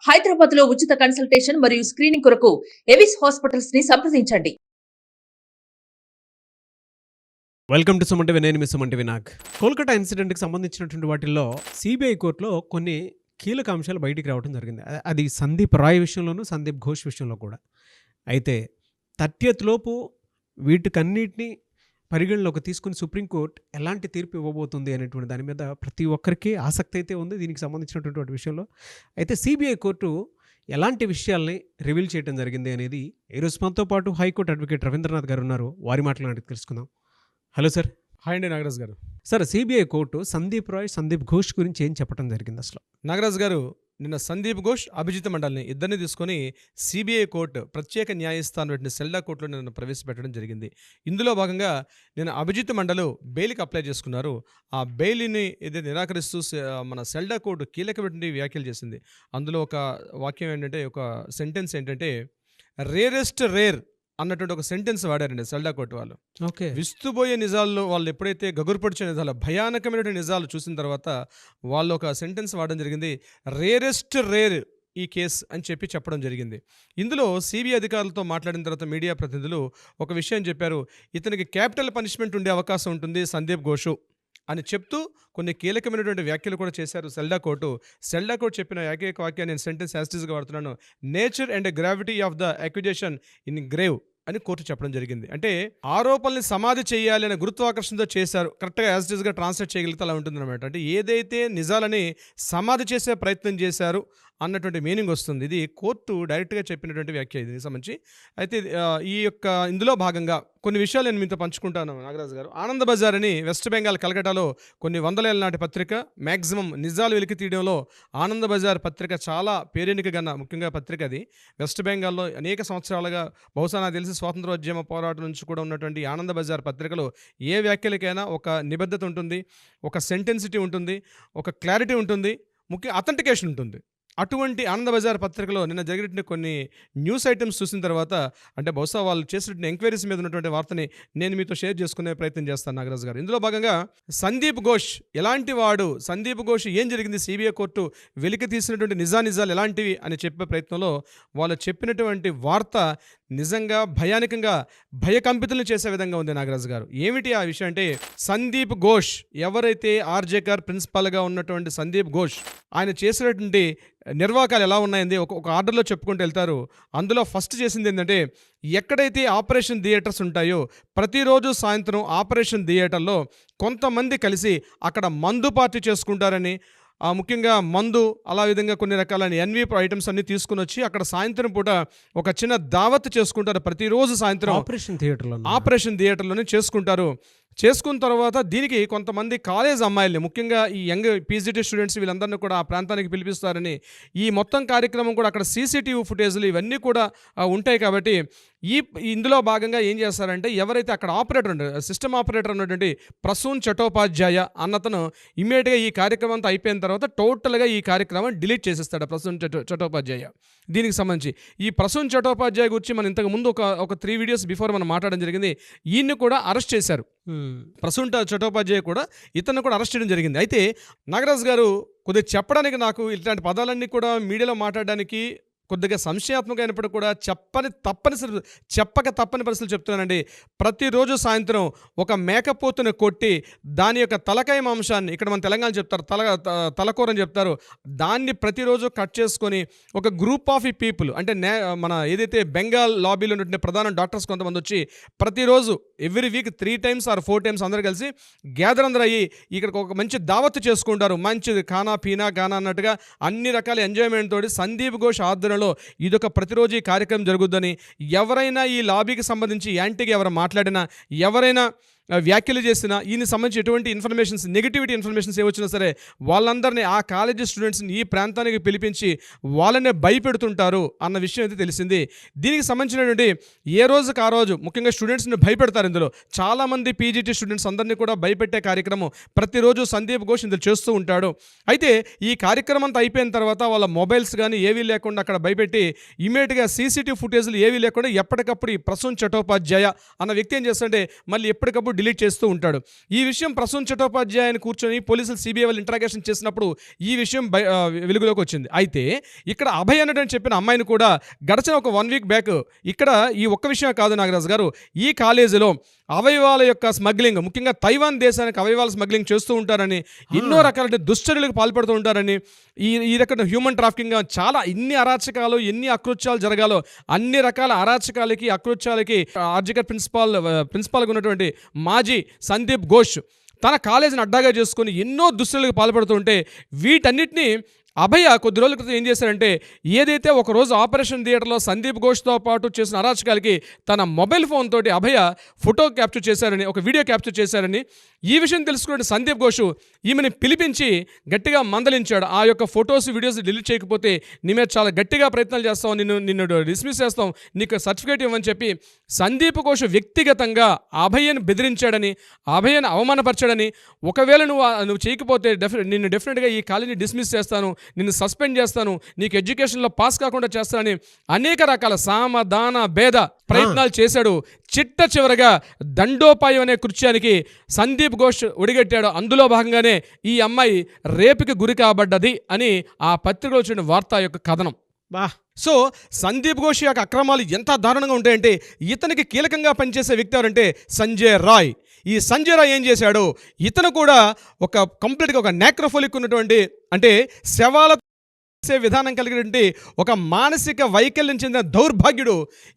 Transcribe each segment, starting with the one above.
హైదరాబాద్ లో ఉచిత కన్సల్టేషన్ మరియు స్క్రీనింగ్ కొరకు ఎవిస్ హాస్పిటల్స్ ని సంప్రదించండి. Welcome to Suman TV. నేను మీ సుమన్ టీవీ. కోల్కతా ఇన్సిడెంట్కి సంబంధించినటువంటి వాటిల్లో సిబిఐ కోర్టులో కొన్ని కీలక అంశాలు బయటికి రావడం జరిగింది. అది సందీప్ రాయ్ విషయంలోనూ, సందీప్ ఘోష్ విషయంలో కూడా. అయితే 30th లోపు వీటికన్నిటిని పరిగణలోకి తీసుకుని సుప్రీంకోర్టు ఎలాంటి తీర్పు ఇవ్వబోతుంది అనేటువంటి దాని మీద ప్రతి ఒక్కరికి ఆసక్తి అయితే ఉంది దీనికి సంబంధించినటువంటి విషయంలో. అయితే సిబిఐ కోర్టు ఎలాంటి విషయాల్ని రివీల్ చేయడం జరిగింది అనేది ఈరోజు మనతో పాటు హైకోర్టు అడ్వకేట్ రవీంద్రనాథ్ గారు ఉన్నారు. వారి మాటలు అడిగి తెలుసుకుందాం. Hello sir. హాయ్ అండి నాగరాజ్ గారు. Sir, CBI court Sandeep Roy, Sandeep Ghosh గురించి ఏం చెప్పడం జరిగింది అసలు? నాగరాజ్ గారు, నిన్న సందీప్ ఘోష్, అభిజిత్ మండల్ని ఇద్దరిని తీసుకొని సిబిఐ కోర్టు ప్రత్యేక న్యాయస్థానం సెల్డా కోర్టులో నిన్న ప్రవేశపెట్టడం జరిగింది. ఇందులో భాగంగా నిన్న అభిజిత్ మండలు బెయిల్కి అప్లై చేసుకున్నారు. ఆ బెయిల్ని ఏదైతే నిరాకరిస్తూ మన సెల్డా కోర్టు కీలకమైన వ్యాఖ్యలు చేసింది. అందులో ఒక వాక్యం ఏంటంటే, ఒక సెంటెన్స్ ఏంటంటే, రేరెస్ట్ రేర్ అన్నటువంటి ఒక సెంటెన్స్ వాడారండి సెల్డా కోర్టు వాళ్ళు. ఓకే. విస్తుబోయే నిజాల్లో వాళ్ళు ఎప్పుడైతే గగురుపడిచే నిజాలు, భయానకమైన నిజాలు చూసిన తర్వాత వాళ్ళు ఒక సెంటెన్స్ వాడడం జరిగింది, రేరెస్ట్ రేర్ ఈ కేసు అని చెప్పడం జరిగింది. ఇందులో సిబిఐ అధికారులతో మాట్లాడిన తర్వాత మీడియా ప్రతినిధులు ఒక విషయం చెప్పారు. ఇతనికి క్యాపిటల్ పనిష్మెంట్ ఉండే అవకాశం ఉంటుంది సందీప్ ఘోష్ అని చెప్తూ కొన్ని కీలకమైనటువంటి వ్యాఖ్యలు కూడా చేశారు సెల్డా కోర్టు. సెల్డా కోర్టు చెప్పిన ఏకైక వాక్యాన్ని నేను సెంటెన్స్ యాస్టీస్గా వాడుతున్నాను. Nature and gravity of the accusation in grave అని కోర్టు చెప్పడం జరిగింది. అంటే ఆరోపణల్ని సమాధి చేయాలి అనే గురుత్వాకర్షణతో చేశారు. కరెక్ట్గా యాస్టీస్గా ట్రాన్స్లేట్ చేయగలిగితే అలా ఉంటుందన్నమాట. అంటే ఏదైతే నిజాలని సమాధి చేసే ప్రయత్నం చేశారు అన్నటువంటి మీనింగ్ వస్తుంది. ఇది కోర్టు డైరెక్ట్గా చెప్పినటువంటి వ్యాఖ్య ఇది సంబంధించి. అయితే ఈ యొక్క ఇందులో భాగంగా కొన్ని విషయాలు నేను మీతో పంచుకుంటాను నాగరాజు గారు. ఆనంద్ బజార్ అని వెస్ట్ బెంగాల్ కలకటాలో కొన్ని వందల ఏళ్ళ నాటి పత్రిక, మ్యాక్సిమం నిజాలు వెలికి తీయడంలో ఆనంద్ బజార్ పత్రిక చాలా పేరెనికగన్న ముఖ్యంగా పత్రిక. అది వెస్ట్ బెంగాల్లో అనేక సంవత్సరాలుగా, బహుశా నాకు తెలిసి స్వాతంత్రోద్యమ పోరాటం నుంచి కూడా ఉన్నటువంటి ఆనంద్ బజార్ పత్రికలో ఏ వ్యాఖ్యలకైనా ఒక నిబద్ధత ఉంటుంది, ఒక సెంటెన్సిటీ ఉంటుంది, ఒక క్లారిటీ ఉంటుంది, ముఖ్య అథెంటికేషన్ ఉంటుంది. అటువంటి ఆనంద బజార్ పత్రికలో నిన్న జరిగిన కొన్ని న్యూస్ ఐటమ్స్ చూసిన తర్వాత, అంటే బహుశా వాళ్ళు చేసినటువంటి ఎంక్వైరీస్ మీద ఉన్నటువంటి వార్తని నేను మీతో షేర్ చేసుకునే ప్రయత్నం చేస్తాను నాగరాజ్ గారు. ఇందులో భాగంగా సందీప్ ఘోష్ ఎలాంటి వాడు, సందీప్ ఘోష్ ఏం జరిగింది, సిబిఐ కోర్టు వెలికి తీసినటువంటి నిజాలు ఎలాంటివి అని చెప్పే ప్రయత్నంలో వాళ్ళు చెప్పినటువంటి వార్త నిజంగా భయానకంగా భయకంపితులను చేసే విధంగా ఉంది నాగరాజు గారు. ఏమిటి ఆ విషయం అంటే, సందీప్ ఘోష్ ఎవరైతే ఆర్జేకర్ ప్రిన్సిపల్గా ఉన్నటువంటి సందీప్ ఘోష్, ఆయన చేసినటువంటి నిర్వాకాలు ఎలా ఉన్నాయండి ఒక ఆర్డర్లో చెప్పుకుంటూ వెళ్తారు. అందులో ఫస్ట్ చేసింది ఏంటంటే, ఎక్కడైతే ఆపరేషన్ థియేటర్స్ ఉంటాయో ప్రతిరోజు సాయంత్రం ఆపరేషన్ థియేటర్లో కొంతమంది కలిసి అక్కడ మందు పార్టీ చేసుకుంటారని, ముఖ్యంగా మందు, అలా విధంగా కొన్ని రకాలైన ఎన్వి ఐటమ్స్ అన్ని తీసుకుని వచ్చి అక్కడ సాయంత్రం పూట ఒక చిన్న దావత్ చేసుకుంటారు. ప్రతిరోజు సాయంత్రం ఆపరేషన్ థియేటర్లోనే చేసుకుంటారు. చేసుకున్న తర్వాత దీనికి కొంతమంది కాలేజ్ అమ్మాయిల్ని, ముఖ్యంగా ఈ యంగ్ పీజీటీ స్టూడెంట్స్ వీళ్ళందరినీ కూడా ఆ ప్రాంతానికి పిలిపిస్తారని, ఈ మొత్తం కార్యక్రమం కూడా అక్కడ సీసీటీవీ ఫుటేజ్లు ఇవన్నీ కూడా ఉంటాయి. కాబట్టి ఇందులో భాగంగా ఏం చేస్తారంటే, ఎవరైతే అక్కడ ఆపరేటర్ ఉంటారు, సిస్టమ్ ఆపరేటర్ ఉన్నటువంటి ప్రసూన్ చటోపాధ్యాయ అన్నతను ఇమ్మీడియట్గా ఈ కార్యక్రమం అంతా అయిపోయిన తర్వాత టోటల్గా ఈ కార్యక్రమం డిలీట్ చేసేస్తాడు ప్రసూన్ చటోపాధ్యాయ. దీనికి సంబంధించి ఈ ప్రసూన్ చటోపాధ్యాయ గురించి మనం ఇంతకు ముందు ఒక 3 వీడియోస్ బిఫోర్ మనం మాట్లాడడం జరిగింది. ఈయన్ని కూడా అరెస్ట్ చేశారు. ప్రసూన్ చటోపాధ్యాయ కూడా, ఇతను కూడా అరెస్ట్ చేయడం జరిగింది. అయితే నాగరాజ్ గారు, కొద్దిగా చెప్పడానికి నాకు ఇట్లాంటి పదాలన్నీ కూడా మీడియాలో మాట్లాడడానికి కొద్దిగా సంశయాత్మకమైనప్పుడు కూడా చెప్పక తప్పని పరిస్థితులు చెప్తున్నానండి. ప్రతిరోజు సాయంత్రం ఒక మేకపోతుని కొట్టి దాని యొక్క తలకాయ మాంసాన్ని, ఇక్కడ మన తెలంగాణ చెప్తారు తలకూర అని చెప్తారు, దాన్ని ప్రతిరోజు కట్ చేసుకొని ఒక గ్రూప్ ఆఫ్ పీపుల్, అంటే మన ఏదైతే బెంగాల్ లాబీలో ఉన్నటువంటి ప్రధాన డాక్టర్స్ కొంతమంది వచ్చి ప్రతిరోజు every week 3 times or 4 times అందరూ కలిసి గ్యాదర్ అందరూ అయ్యి ఇక్కడికి ఒక మంచి దావత్తు చేసుకుంటారు. మంచిది ఖానా పీనా గానా అన్నట్టుగా అన్ని రకాల ఎంజాయ్మెంట్ తోటి సందీప్ ఘోష్ ఆధ్వర్యంలో ఇదొక ప్రతిరోజు ఈ కార్యక్రమం జరుగుద్దని, ఎవరైనా ఈ లాబీకి సంబంధించి యాంటీగా ఎవరు మాట్లాడినా, ఎవరైనా వ్యాఖ్యలు చేసినా, ఈయన సంబంధించి ఎటువంటి ఇన్ఫర్మేషన్స్, నెగిటివిటీ ఇన్ఫర్మేషన్స్ ఏవచ్చినా సరే వాళ్ళందరినీ, ఆ కాలేజీ స్టూడెంట్స్ని ఈ ప్రాంతానికి పిలిపించి వాళ్ళనే భయపెడుతుంటారు అన్న విషయం అయితే తెలిసింది. దీనికి సంబంధించినటువంటి ఏ రోజుకి ఆ రోజు ముఖ్యంగా స్టూడెంట్స్ని భయపెడతారు. ఇందులో చాలామంది పీజీటీ స్టూడెంట్స్ అందరినీ కూడా భయపెట్టే కార్యక్రమం ప్రతిరోజు సందీప్ ఘోష్ ఇందులో చేస్తూ ఉంటాడు. అయితే ఈ కార్యక్రమం అంతా అయిపోయిన తర్వాత వాళ్ళ మొబైల్స్ కానీ ఏవీ లేకుండా అక్కడ భయపెట్టి ఇమీడియట్గా సీసీటీవీ ఫుటేజ్లు ఏవీ లేకుండా ఎప్పటికప్పుడు ఈ ప్రసూన్ చటోపాధ్యాయ అన్న వ్యక్తి ఏం చేస్తుంటే మళ్ళీ ఎప్పటికప్పుడు డిలీట్ చేస్తూ ఉంటాడు. ఈ విషయం ప్రసూన్ చట్టోపాధ్యాయని కూర్చొని పోలీసులు సిబిఐ వాళ్ళు ఇంట్రాగేషన్ చేసినప్పుడు ఈ విషయం వెలుగులోకి వచ్చింది. అయితే ఇక్కడ అభయ్ అన్నట్టు చెప్పిన అమ్మాయిని కూడా గడిచిన ఒక 1 వీక్ బ్యాక్ ఇక్కడ ఈ ఒక్క విషయం కాదు నాగరాజు గారు, ఈ కాలేజీలో అవయవాల యొక్క స్మగ్లింగ్, ముఖ్యంగా తైవాన్ దేశానికి అవయవాల స్మగ్లింగ్ చేస్తూ ఉంటారని, ఎన్నో రకాల దుశ్చర్యలకు పాల్పడుతూ ఉంటారని, ఈ రకమైన హ్యూమన్ ట్రాఫికింగ్, చాలా ఇన్ని అరాచకాలు ఎన్ని అకృత్యాలు జరగాలో అన్ని రకాల అరాచకాలకి అకృత్యాలకి ఆర్జికర్ ప్రిన్సిపాల్గా ఉన్నటువంటి మాజీ సందీప్ ఘోష్ తన కాలేజీని అడ్డాగా చేసుకుని ఎన్నో దుశ్చర్యలకు పాల్పడుతుంటే వీటన్నిటినీ అభయ కొద్ది రోజుల క్రితం ఏం చేశారంటే, ఏదైతే ఒకరోజు ఆపరేషన్ థియేటర్లో సందీప్ ఘోష్తో పాటు చేసిన అరాచకాలకి తన మొబైల్ ఫోన్ తోటి అభయ ఫోటో క్యాప్చర్ చేశారని, ఒక వీడియో క్యాప్చర్ చేశారని, ఈ విషయం తెలుసుకున్న సందీప్ ఘోష్ ఈమెని పిలిపించి గట్టిగా మందలించాడు. ఆ యొక్క ఫొటోస్ వీడియోస్ డిలీట్ చేయకపోతే నీ మీద చాలా గట్టిగా ప్రయత్నాలు చేస్తాం, నిన్ను డిస్మిస్ చేస్తాం, నీకు సర్టిఫికేట్ ఇవ్వని చెప్పి సందీప్ ఘోష్ వ్యక్తిగతంగా అభయను బెదిరించాడని, అభయను అవమానపరిచాడని, ఒకవేళ నువ్వు చేయకపోతే నిన్ను డెఫినెట్గా ఈ కాలేజీని డిస్మిస్ చేస్తాను, నిన్ను సస్పెండ్ చేస్తాను, నీకు ఎడ్యుకేషన్లో పాస్ కాకుండా చేస్తానని అనేక రకాల సామ దాన భేద ప్రయత్నాలు చేశాడు. చిట్ట చివరగా దండోపాయం అనే కృత్యానికి సందీప్ ఘోష్ ఒడిగట్టాడు. అందులో భాగంగానే ఈ అమ్మాయి రేపుకి గురి కాబడ్డది అని ఆ పత్రికలో వచ్చిన వార్త యొక్క కథనం. సో సందీప్ ఘోష్ యొక్క అక్రమాలు ఎంత దారుణంగా ఉంటాయంటే, ఇతనికి కీలకంగా పనిచేసే వ్యక్తి ఎవరంటే సంజయ్ రాయ్. ఈ సంజయ్ రాయ్ ఏం చేశాడు, ఇతను కూడా ఒక కంప్లీట్గా ఒక నెక్రోఫిలిక్ ఉన్నటువంటి, అంటే శవాల విధానం కలిగినటువంటి ఒక మానసిక వైకల్యం చెందిన దౌర్భాగ్యుడు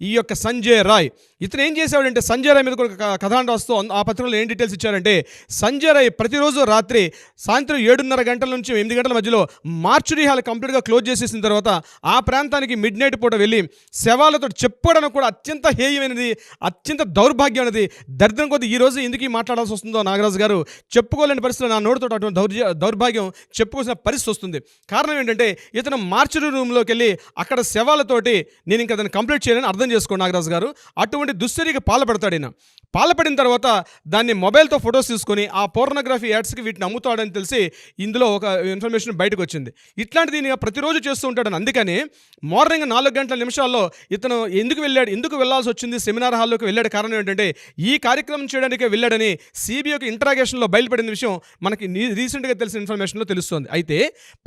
ఈ యొక్క సంజయ్ రాయ్. ఇతను ఏం చేశాడంటే, సంజయ్ రాయ్ మీద కూడా కథాండ వస్తూ ఆ పత్రికలో ఏం డీటెయిల్స్ ఇచ్చారంటే, సంజయ్ రాయ్ ప్రతిరోజు రాత్రి సాయంత్రం 7:30 గంటల నుంచి 8 గంటల మధ్యలో మార్చురీ హాల్ కంప్లీట్గా క్లోజ్ చేసేసిన తర్వాత ఆ ప్రాంతానికి మిడ్ నైట్ పూట వెళ్ళి శవాలతో చెప్పుకోవడానికి కూడా అత్యంత హేయమైనది, అత్యంత దౌర్భాగ్యమైనది, దరిద్రం కొద్ది ఈ రోజు ఎందుకు మాట్లాడాల్సి వస్తుందో నాగరాజు గారు, చెప్పుకోలేని పరిస్థితుల్లో నా నోటితో అటువంటి దౌర్భాగ్యం చెప్పుకోవాల్సిన పరిస్థితి వస్తుంది. కారణం ఏంటంటే, ఇతను మార్చురీ రూమ్లోకి వెళ్ళి అక్కడ శవాలతోటి నేను ఇంకా దాన్ని కంప్లీట్ చేయాలని అర్థం చేసుకోండి నాగరాజు గారు. అటువంటి దుశ్చర్యకి పాల్పడతాడు. ఈయన పాల్పడిన తర్వాత దాన్ని మొబైల్తో ఫొటోస్ తీసుకొని ఆ పోర్నోగ్రఫీ యాడ్స్కి వీటిని అమ్ముతాడని తెలిసి ఇందులో ఒక ఇన్ఫర్మేషన్ బయటకు వచ్చింది. ఇట్లాంటిది ఈయన ప్రతిరోజు చేస్తూ ఉంటాడని. అందుకని మార్నింగ్ 4 గంటల నిమిషాల్లో ఇతను ఎందుకు వెళ్ళాల్సి వచ్చింది, సెమినార్ హాల్లోకి వెళ్ళాడు. కారణం ఏంటంటే, ఈ కార్యక్రమం చేయడానికే వెళ్ళాడని సిబిఐకి ఇంట్రాగేషన్లో బయలుపడిన విషయం మనకి రీసెంట్గా తెలిసిన ఇన్ఫర్మేషన్లో తెలుస్తుంది. అయితే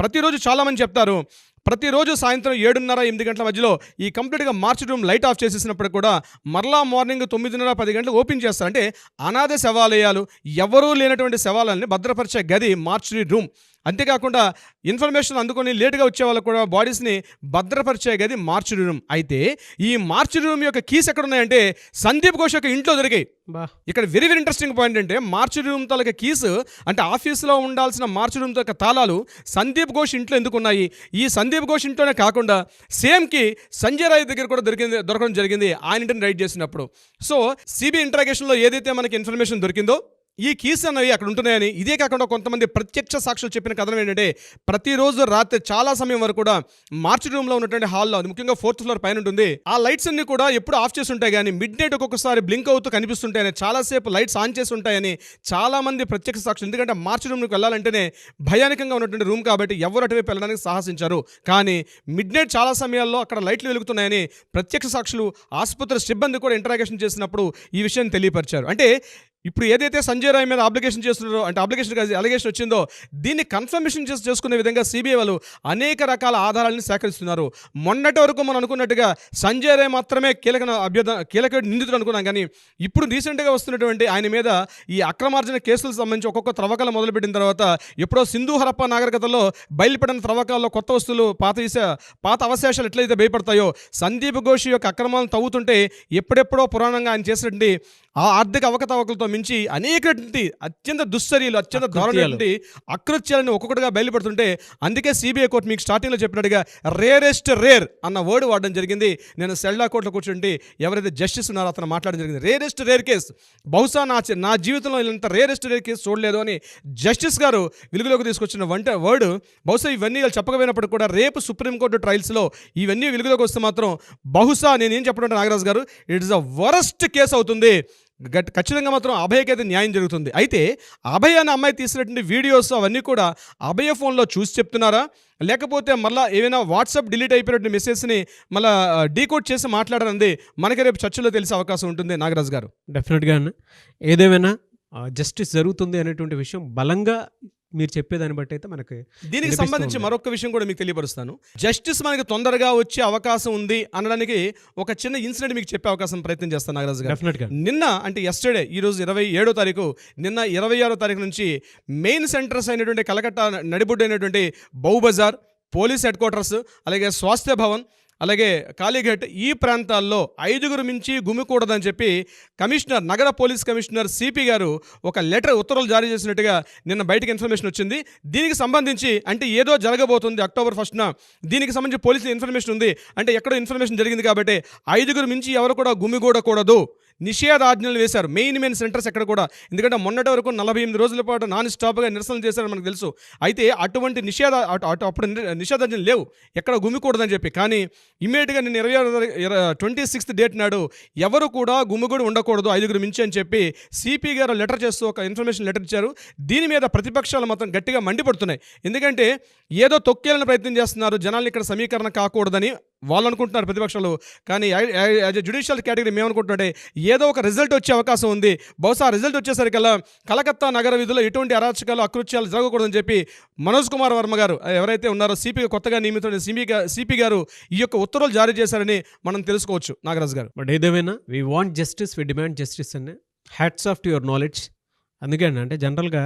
ప్రతిరోజు చాలామంది చెప్తారు, ప్రతిరోజు సాయంత్రం 7:30-8 గంటల మధ్యలో ఈ కంప్లీట్గా మార్చి రూమ్ లైట్ ఆఫ్ చేసేసినప్పుడు కూడా మరలా మార్నింగ్ 9:30-10 గంటలకు ఓపెన్ చేస్తారు. అంటే అనాథ శవాలయాలు, ఎవరూ లేనటువంటి శవాలని భద్రపరిచే గది మార్చురీ రూమ్. అంతేకాకుండా ఇన్ఫర్మేషన్ అందుకొని లేటుగా వచ్చే వాళ్ళకు కూడా బాడీస్ని భద్రపరిచే గది మార్చురీ రూమ్. అయితే ఈ మార్చురీ రూమ్ యొక్క కీస్ ఎక్కడ ఉన్నాయంటే సందీప్ ఘోష్ యొక్క ఇంట్లో దొరికాయి. ఇక్కడ వెరీ వెరీ ఇంట్రెస్టింగ్ పాయింట్ అంటే, మార్చురీ రూమ్ తాలూకా కీస్, అంటే ఆఫీస్లో ఉండాల్సిన మార్చురీ రూమ్ తాలూకా తాళాలు సందీప్ ఘోష్ ఇంట్లో ఎందుకు ఉన్నాయి? ఈ సందీప్ ఘోష్ ఇంట్లోనే కాకుండా సేమ్కి సంజయ్ రాయ్ దగ్గర కూడా దొరకడం జరిగింది ఆయన ఇంటిని రైడ్ చేసినప్పుడు. సో సిబిఐ ఇంట్రాగేషన్లో ఏదైతే మనకి ఇన్ఫర్మేషన్ దొరికిందో ఈ కీస్ అన్నవి అక్కడ ఉంటున్నాయని, ఇదే కాకుండా కొంతమంది ప్రత్యక్ష సాక్షులు చెప్పిన కథనం ఏంటంటే, ప్రతిరోజు రాత్రి చాలా సమయం వరకు కూడా మార్చి రూమ్లో ఉన్నటువంటి హాల్లో, ముఖ్యంగా 4th ఫ్లోర్ పైన ఉంటుంది, ఆ లైట్స్ అన్ని కూడా ఎప్పుడు ఆఫ్ చేసి ఉంటాయి కానీ మిడ్ నైట్ ఒక్కొక్కసారి బ్లింక్ అవుతూ కనిపిస్తుంటాయని, చాలాసేపు లైట్స్ ఆన్ చేసి ఉంటాయని చాలామంది ప్రత్యక్ష సాక్షులు. ఎందుకంటే మార్చి రూమ్కి వెళ్ళాలంటేనే భయానకంగా ఉన్నటువంటి రూమ్ కాబట్టి ఎవరు అటువైపు వెళ్ళడానికి సాహసించారు. కానీ మిడ్ నైట్ చాలా సమయాల్లో అక్కడ లైట్లు వెలుగుతున్నాయని ప్రత్యక్ష సాక్షులు, ఆసుపత్రి సిబ్బంది కూడా ఇంటరాగేషన్ చేసినప్పుడు ఈ విషయాన్ని తెలియపరిచారు. అంటే ఇప్పుడు ఏదైతే సంజయ్ రాయ్ మీద అప్లికేషన్ చేస్తున్నారో, అంటే అలిగేషన్ వచ్చిందో, దీన్ని కన్ఫర్మేషన్ చేసుకునే విధంగా సిబిఐ వాళ్ళు అనేక రకాల ఆధారాలను సేకరిస్తున్నారు. మొన్నటి వరకు మనం అనుకున్నట్టుగా సంజయ్ రాయ్ మాత్రమే కీలక నిందితుడు అనుకున్నాం. కానీ ఇప్పుడు రీసెంట్గా వస్తున్నటువంటి ఆయన మీద ఈ అక్రమార్జన కేసులకు సంబంధించి ఒక్కొక్క త్రవ్వకాలు మొదలుపెట్టిన తర్వాత, ఎప్పుడో సింధు హరప్ప నాగరికతలో బయలుపడిన త్రవ్వకాల్లో కొత్త వస్తువులు, పాత అవశేషాలు ఎట్లయితే భయపడతాయో, సందీప్ ఘోష్ యొక్క అక్రమాలను తవ్వుతుంటే ఎప్పుడెప్పుడో పురాణంగా ఆయన చేసినటువంటి ఆ ఆర్థిక అవకతవకలతో మించి అనేకటువంటి అత్యంత దుశ్చర్యలు, అత్యంత దారుణమైనటువంటి అకృత్యాలను ఒక్కొక్కటిగా బయలుపడుతుంటే, అందుకే సిబిఐ కోర్టు మీకు స్టార్టింగ్లో చెప్పినట్టుగా రేరెస్ట్ రేర్ అన్న వర్డ్ వాడడం జరిగింది. నేను సెల్డా కోర్టులో కూర్చుంటే ఎవరైతే జస్టిస్ ఉన్నారో అతను మాట్లాడడం జరిగింది. రేరెస్ట్ రేర్ కేసు, బహుశా నా జీవితంలో ఇలాంటి రేరెస్ట్ రేర్ కేసు చూడలేదు అని జస్టిస్ గారు వెలుగులోకి తీసుకొచ్చిన వర్డ్. బహుశా ఇవన్నీ చెప్పకపోయినప్పుడు కూడా రేపు సుప్రీంకోర్టు ట్రయల్స్లో ఇవన్నీ వెలుగులోకి వస్తే మాత్రం బహుశా నేనేం చెప్పడం నాగరాజు గారు, it is a worst case అవుతుంది. ఖచ్చితంగా మాత్రం అభయకైతే న్యాయం జరుగుతుంది. అయితే అభయ అనే అమ్మాయి తీసినటువంటి వీడియోస్ అవన్నీ కూడా అభయ ఫోన్లో చూసి చెప్తున్నారా, లేకపోతే మళ్ళీ ఏమైనా వాట్సాప్ డిలీట్ అయిపోయినటువంటి మెసేజ్ని మళ్ళీ డీకోడ్ చేసి మాట్లాడారన్నది మనకి రేపు చర్చలో తెలిసే అవకాశం ఉంటుంది నాగరాజు గారు. డెఫినెట్గా ఏదేమైనా జస్టిస్ జరుగుతుంది అనేటువంటి విషయం బలంగా మీరు చెప్పేదాన్ని బట్టి అయితే మనకి దీనికి సంబంధించి మరొక విషయం కూడా మీకు తెలియపరుస్తాను. జస్టిస్ మనకి తొందరగా వచ్చే అవకాశం ఉంది అనడానికి ఒక చిన్న ఇన్సిడెంట్ మీకు చెప్పే అవకాశం ప్రయత్నం చేస్తాను నాగరాజు గారు. డెఫినెట్గా నిన్న అంటే ఎస్టర్డే, ఈరోజు 27వ తారీఖు, నిన్న 26వ తారీఖు నుంచి మెయిన్ సెంటర్స్ అయినటువంటి కలకత్తా నడిబొడ్డు అయినటువంటి బౌ బజార్, పోలీస్ హెడ్ క్వార్టర్స్, అలాగే స్వాస్థ్య భవన్, అలాగే కాళీఘట్ ఈ ప్రాంతాల్లో 5గురు మించి గుమికూడదని చెప్పి కమిషనర్, నగర పోలీస్ కమిషనర్ సిపి గారు ఒక లెటర్ ఉత్తర్వులు జారీ చేసినట్టుగా నిన్న బయటకు ఇన్ఫర్మేషన్ వచ్చింది. దీనికి సంబంధించి అంటే ఏదో జరగబోతుంది అక్టోబర్ 1న, దీనికి సంబంధించి పోలీసుల ఇన్ఫర్మేషన్ ఉంది, అంటే ఎక్కడో ఇన్ఫర్మేషన్ జరిగింది కాబట్టి 5గురు మించి ఎవరు కూడా గుమిగూడకూడదు, నిషేధాజ్ఞలు వేశారు మెయిన్ సెంటర్స్ ఎక్కడ కూడా. ఎందుకంటే మొన్నటి వరకు 48 రోజుల పాటు నాన్ స్టాప్గా నిరసనలు చేశారని మనకు తెలుసు. అయితే అటువంటి అప్పుడు నిషేధాజ్ఞలు లేవు, ఎక్కడ గుమికూడదని చెప్పి. కానీ ఇమీడియట్గా నేను 26th డేట్ నాడు ఎవరు కూడా గుమిగూడి ఉండకూడదు 5గురు మించి అని చెప్పి సిపి గారు లెటర్ చేస్తూ ఒక ఇన్ఫర్మేషన్ లెటర్ ఇచ్చారు. దీని మీద ప్రతిపక్షాలు మాత్రం గట్టిగా మండిపడుతున్నాయి. ఎందుకంటే ఏదో తొక్కేయాలని ప్రయత్నం చేస్తున్నారు, జనాలు ఇక్కడ సమీకరణ కాకూడదని వాళ్ళు అనుకుంటున్నారు ప్రతిపక్షాలు. కానీ యాజ్ ఎ జ్యుడిషియల్ కేటగిరీ మేమనుకుంటుంటే ఏదో ఒక రిజల్ట్ వచ్చే అవకాశం ఉంది. బహుశా రిజల్ట్ వచ్చేసరికల్లా కలకత్తా నగర వీధుల్లో ఎటువంటి అరాచకాలు అకృత్యాలు జరగకూడదని చెప్పి మనోజ్ కుమార్ వర్మ గారు ఎవరైతే ఉన్నారో సిపి కొత్తగా నియమితున్న సిపి గారు ఈ యొక్క ఉత్తర్వులు జారీ చేశారని మనం తెలుసుకోవచ్చు నాగరాజు గారు. బట్ ఏదేమైనా we want justice, we demand justice అనే hats off to your knowledge. అందుకే అంటే జనరల్గా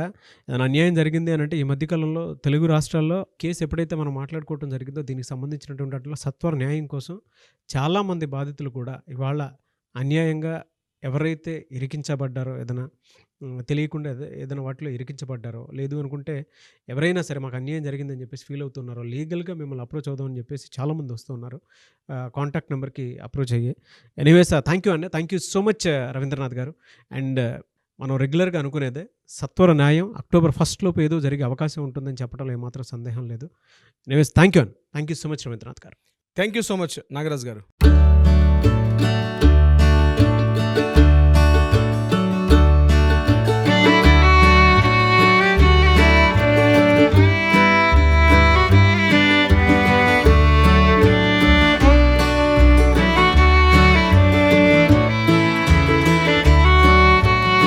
ఏదైనా అన్యాయం జరిగింది అని అంటే ఈ మధ్యకాలంలో తెలుగు రాష్ట్రాల్లో కేసు ఎప్పుడైతే మనం మాట్లాడుకోవడం జరిగిందో దీనికి సంబంధించినటువంటి వాటిలో సత్వర న్యాయం కోసం చాలామంది బాధితులు కూడా ఇవాళ అన్యాయంగా ఎవరైతే ఇరికించబడ్డారో, ఏదైనా తెలియకుండా ఏదైనా వాటిలో ఇరికించబడ్డారో, లేదు అనుకుంటే ఎవరైనా సరే మాకు అన్యాయం జరిగిందని చెప్పేసి ఫీల్ అవుతున్నారో, లీగల్గా మిమ్మల్ని అప్రోచ్ అవుదామని చెప్పేసి చాలామంది వస్తున్నారు. కాంటాక్ట్ నెంబర్కి అప్రోచ్ అయ్యి. ఎనీవేస్ థ్యాంక్ యూ అండి, thank you so much Ravindranath గారు. అండ్ మనం రెగ్యులర్గా అనుకునేదే సత్వర న్యాయం అక్టోబర్ 1 లోపు ఏదో జరిగే అవకాశం ఉంటుందని చెప్పడంలో ఏమాత్రం సందేహం లేదు. Anyways thank you so much Ravindranath గారు. Thank you so much Nagaraju గారు.